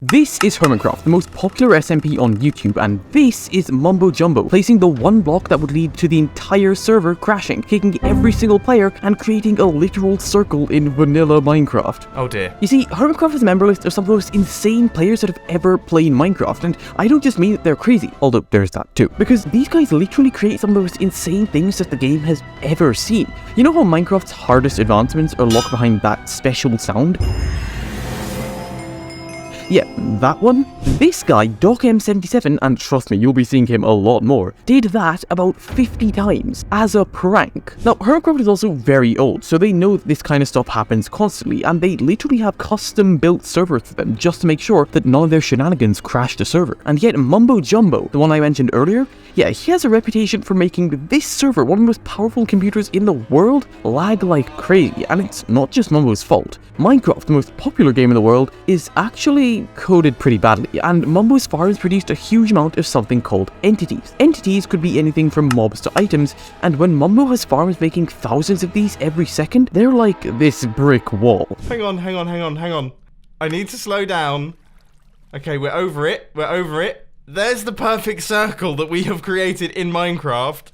This is HermitCraft, the most popular SMP on YouTube, and this is Mumbo Jumbo, placing the one block that would lead to the entire server crashing, kicking every single player, and creating a literal circle in vanilla Minecraft. Oh dear. You see, HermitCraft is a member list of some of the most insane players that have ever played Minecraft, and I don't just mean that they're crazy, although there's that too, because these guys literally create some of the most insane things that the game has ever seen. You know how Minecraft's hardest advancements are locked behind that special sound? Yeah, that one. This guy, DocM77, and trust me, you'll be seeing him a lot more, did that about 50 times as a prank. Now, HermitCraft is also very old, so they know this kind of stuff happens constantly, and they literally have custom-built servers for them just to make sure that none of their shenanigans crash the server. And yet, Mumbo Jumbo, the one I mentioned earlier, yeah, he has a reputation for making this server, one of the most powerful computers in the world, lag like crazy, and it's not just Mumbo's fault. Minecraft, the most popular game in the world, is actually coded pretty badly, and Mumbo's farms produced a huge amount of something called entities. Entities could be anything from mobs to items, and when Mumbo has farms making thousands of these every second, they're like this brick wall. Hang on. I need to slow down. Okay, we're over it. There's the perfect circle that we have created in Minecraft.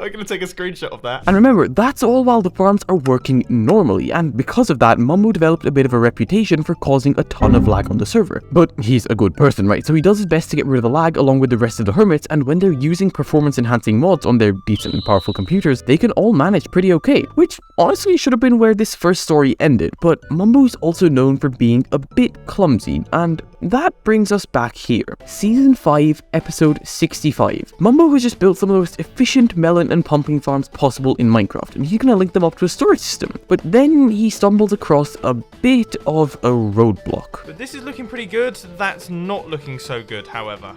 I'm gonna take a screenshot of that. And remember, that's all while the farms are working normally, and because of that, Mumbo developed a bit of a reputation for causing a ton of lag on the server. But he's a good person, right? So he does his best to get rid of the lag along with the rest of the hermits, and when they're using performance-enhancing mods on their decent and powerful computers, they can all manage pretty okay, which honestly should have been where this first story ended. But Mumbo's also known for being a bit clumsy, and that brings us back here. Season 5, episode 65. Mumbo has just built some of the most efficient melon and pumpkin farms possible in Minecraft, and he's gonna link them up to a storage system. But then he stumbles across a bit of a roadblock. But this is looking pretty good. That's not looking so good, however.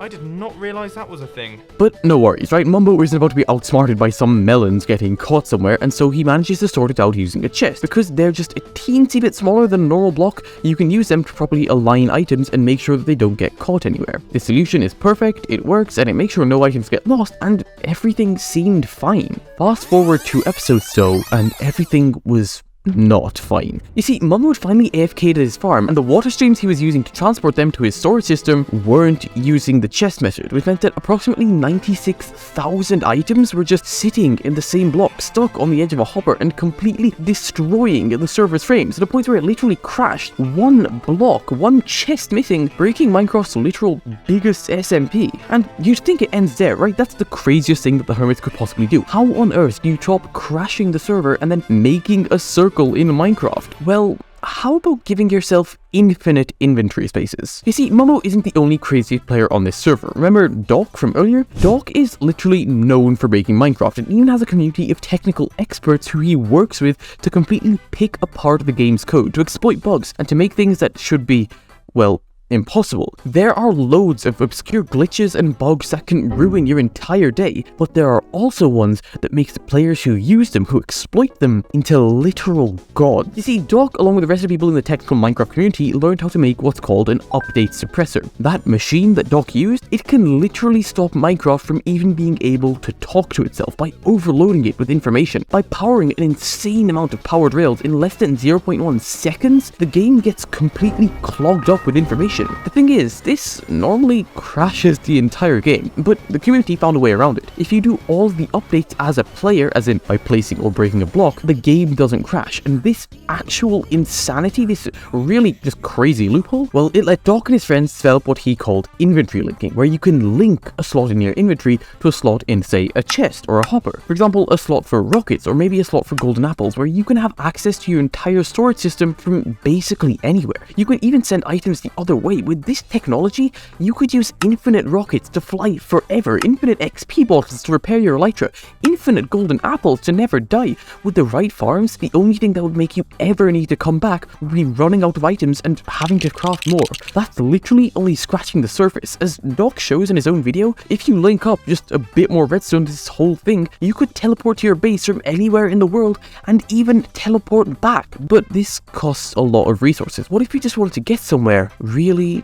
I did not realise that was a thing. But no worries, right? Mumbo isn't about to be outsmarted by some melons getting caught somewhere, and so he manages to sort it out using a chest. Because they're just a teensy bit smaller than a normal block, you can use them to properly align items and make sure that they don't get caught anywhere. The solution is perfect, it works, and it makes sure no items get lost, and everything seemed fine. Fast forward 2 episodes though, and everything was not fine. You see, Mumbo had finally AFK'd at his farm, and the water streams he was using to transport them to his storage system weren't using the chest method, which meant that approximately 96,000 items were just sitting in the same block, stuck on the edge of a hopper and completely destroying the server's frames to the point where it literally crashed. One block, one chest missing, breaking Minecraft's literal biggest SMP. And you'd think it ends there, right? That's the craziest thing that the Hermits could possibly do. How on earth do you top crashing the server and then making a circle in Minecraft? Well, how about giving yourself infinite inventory spaces? You see, Mumbo isn't the only crazy player on this server. Remember Doc from earlier? Doc is literally known for making Minecraft and even has a community of technical experts who he works with to completely pick apart the game's code, to exploit bugs, and to make things that should be, well, impossible. There are loads of obscure glitches and bugs that can ruin your entire day, but there are also ones that make the players who use them, who exploit them, into literal gods. You see, Doc, along with the rest of the people in the technical Minecraft community, learned how to make what's called an update suppressor. That machine that Doc used, it can literally stop Minecraft from even being able to talk to itself by overloading it with information. By powering an insane amount of powered rails in less than 0.1 seconds, the game gets completely clogged up with information. The thing is, this normally crashes the entire game, but the community found a way around it. If you do all the updates as a player, as in by placing or breaking a block, the game doesn't crash. And this actual insanity, this really just crazy loophole, well, it let Doc and his friends develop what he called inventory linking, where you can link a slot in your inventory to a slot in, say, a chest or a hopper. For example, a slot for rockets, or maybe a slot for golden apples, where you can have access to your entire storage system from basically anywhere. You can even send items the other way. With this technology, you could use infinite rockets to fly forever, infinite XP bottles to repair your elytra, infinite golden apples to never die. With the right farms, the only thing that would make you ever need to come back would be running out of items and having to craft more. That's literally only scratching the surface. As Doc shows in his own video, if you link up just a bit more redstone to this whole thing, you could teleport to your base from anywhere in the world and even teleport back. But this costs a lot of resources. What if you just wanted to get somewhere really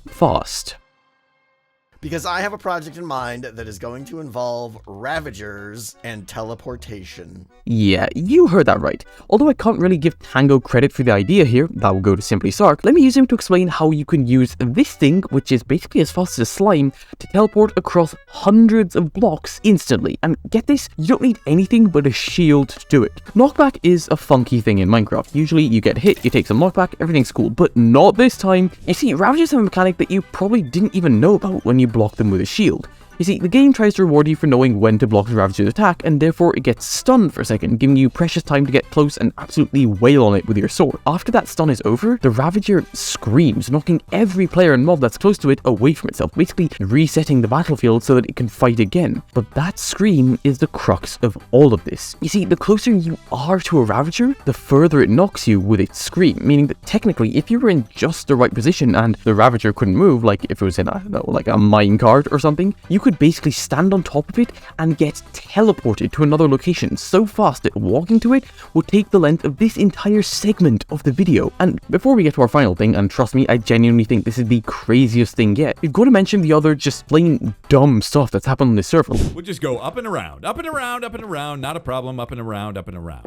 fast? Because I have a project in mind that is going to involve Ravagers and teleportation. Yeah, you heard that right. Although I can't really give Tango credit for the idea here, that will go to simply Sarc, let me use him to explain how you can use this thing, which is basically as fast as a slime, to teleport across hundreds of blocks instantly. And get this, you don't need anything but a shield to do it. Knockback is a funky thing in Minecraft. Usually you get hit, you take some knockback, everything's cool, but not this time. You see, Ravagers have a mechanic that you probably didn't even know about when you block them with a shield. You see, the game tries to reward you for knowing when to block the Ravager's attack, and therefore it gets stunned for a second, giving you precious time to get close and absolutely wail on it with your sword. After that stun is over, the Ravager screams, knocking every player and mob that's close to it away from itself, basically resetting the battlefield so that it can fight again. But that scream is the crux of all of this. You see, the closer you are to a Ravager, the further it knocks you with its scream, meaning that technically, if you were in just the right position and the Ravager couldn't move, like if it was in, I don't know, like a minecart or something, you could basically stand on top of it and get teleported to another location so fast that walking to it would take the length of this entire segment of the video. And before we get to our final thing, and trust me, I genuinely think this is the craziest thing yet, we've got to mention the other just plain dumb stuff that's happened on this server. We'll just go up and around, up and around, up and around, not a problem, up and around, up and around.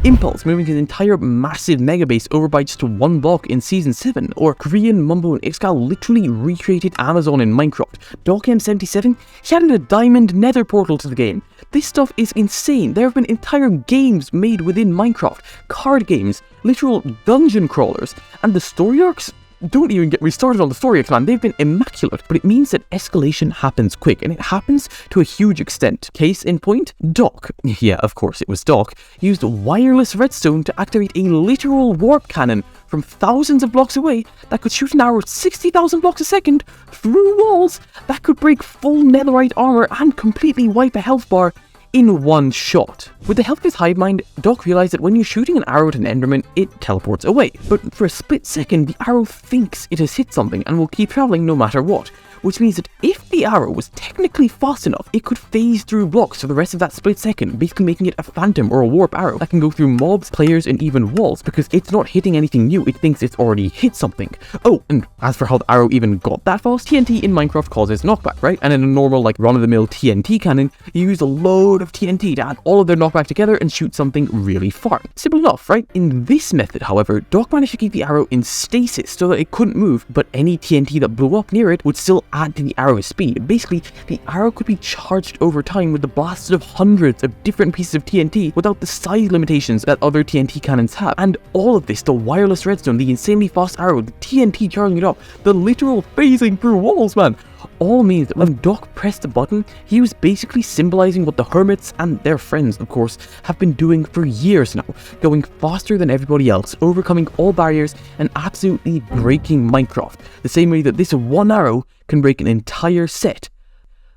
Impulse moving his entire massive mega base over by just one block in Season 7, or Grian, Mumbo, and Iskall literally recreated Amazon in Minecraft. SM77, he added a diamond nether portal to the game. This stuff is insane. There have been entire games made within Minecraft, card games, literal dungeon crawlers, and the story arcs? Don't even get me started on the story arcs, man. They've been immaculate, but it means that escalation happens quick, and it happens to a huge extent. Case in point, Doc, yeah, of course it was Doc, used wireless redstone to activate a literal warp cannon from thousands of blocks away that could shoot an arrow at 60,000 blocks a second through walls that could break full netherite armor and completely wipe a health bar in one shot. With the help of his hive mind, Doc realized that when you're shooting an arrow at an enderman, it teleports away. But for a split second, the arrow thinks it has hit something and will keep traveling no matter what. Which means that if the arrow was technically fast enough, it could phase through blocks for the rest of that split second, basically making it a phantom or a warp arrow that can go through mobs, players, and even walls, because it's not hitting anything new, it thinks it's already hit something. Oh, and as for how the arrow even got that fast, TNT in Minecraft causes knockback, right? And in a normal, like, run-of-the-mill TNT cannon, you use a load of TNT to add all of their knockback together and shoot something really far. Simple enough, right? In this method, however, Doc managed to keep the arrow in stasis so that it couldn't move, but any TNT that blew up near it would still add to the arrow's speed. Basically, the arrow could be charged over time with the blasts of hundreds of different pieces of TNT without the size limitations that other TNT cannons have. And all of this, the wireless redstone, the insanely fast arrow, the TNT charging it up, the literal phasing through walls, man, all means that when Doc pressed the button, he was basically symbolizing what the Hermits and their friends, of course, have been doing for years now, going faster than everybody else, overcoming all barriers, and absolutely breaking Minecraft, the same way that this one arrow can break an entire set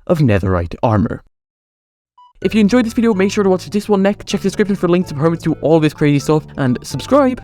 of netherite armor. If you enjoyed this video, make sure to watch this one next, check the description for links to Hermits do all this crazy stuff, and subscribe!